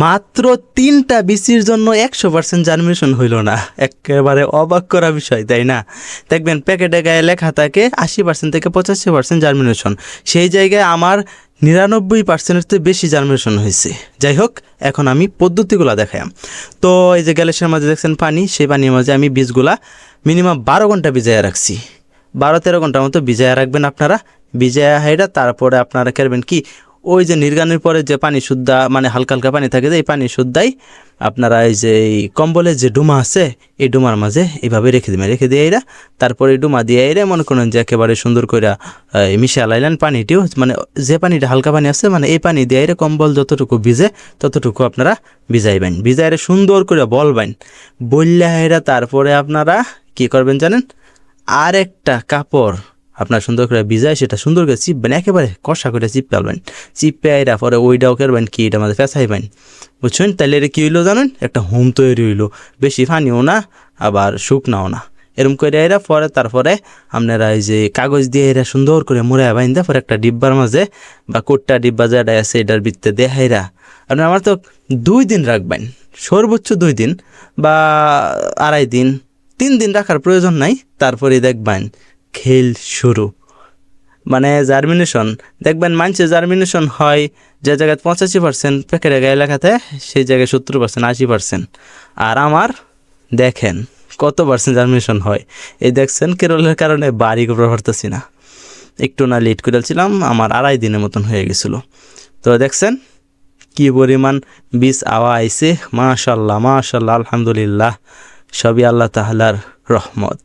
মাত্র 3টা বিসির জন্য 100% জার্মিনেশন হইল না। একেবারে অবাক করা বিষয়, তাই না? দেখবেন প্যাকেটে গায়ে লেখা থাকে 80% থেকে 85% জার্মিনেশন, সেই জায়গায় আমার 99%-এর তো বেশি জার্মিনেশন হয়েছে। যাই হোক, এখন আমি পদ্ধতিগুলো দেখাইম। তো এই যে গ্যালাসের মাঝে দেখছেন পানি, সেই পানির মাঝে আমি বীজগুলা মিনিমাম 12 ঘন্টা ভিজাইয়া রাখছি। 12-13 ঘন্টার মতো ভিজাইয়া রাখবেন আপনারা। ভিজাইয়া হাইরা তারপরে আপনারা করবেন কি, ওই যে নির্গানের পরে যে পানি শুদ্ধা, মানে হালকা হালকা পানি থাকে, যে এই পানি শুদ্ধাই আপনারা এই যে এই কম্বলের যে ডুমা আছে, এই ডুমার মাঝে এইভাবে রেখে দিয়ে এরা, তারপরে এই ডুমা দিয়ে এরা মনে করেন যে একেবারে সুন্দর করে মিশিয়ে লাইলেন পানিটিও, মানে যে পানিটা হালকা পানি আছে, মানে এই পানি দিয়ে এরা কম্বল যতটুকু ভিজে ততটুকু আপনারা ভিজাইবেন। ভিজাইরে সুন্দর করে বলবেন, বললে এরা তারপরে আপনারা কি করবেন জানেন, আর একটা কাপড় আপনার সুন্দর করে ভিজায় সেটা সুন্দর করে চিপবেন, একেবারে কষা করে চিপে আলবেন। চিপে আইরা পরে ওইটাও করবেন কি, এটা আমাদের ফেঁসাইবেন, বুঝছেন? তাহলে এটা কী হইলো জানেন, একটা হোম তৈরি হইলো, বেশি পানিও না আবার শুকনাও না। এরকম করে এরা পরে তারপরে আপনারা এই যে কাগজ দিয়ে এরা সুন্দর করে মুড়ায় বাইন্দা পরে একটা ডিব্বার মাঝে বা কোট্টা ডিব্বা যেটা আছে এটার ভিতরে দেখাইরা আপনার আমার তো 2 দিন রাখবেন, সর্বোচ্চ 2 দিন বা 2.5 দিন, 3 দিন রাখার প্রয়োজন নাই। তারপরে দেখবেন খেল শুরু, মানে জার্মিনেশন। দেখবেন মানুষের জার্মিনেশন হয় যে জায়গায় 85% প্যাকেটে গায়ে লেখাতে, সেই জায়গায় 70%, 80%। আর আমার দেখেন কত পার্সেন্ট জার্মিনেশন হয়। এই দেখছেন কেরলের কারণে বাড়ি করতে পারতেছি না, একটু না লেট করেছিলাম, আমার 2.5 দিনের মতন হয়ে গেছিলো। তো দেখছেন কি পরিমাণ বীজ আওয়া আইছে, মাশাল্লাহ মাশাল্লাহ, আলহামদুলিল্লাহ, সবই আল্লাহ তাআলার রহমত।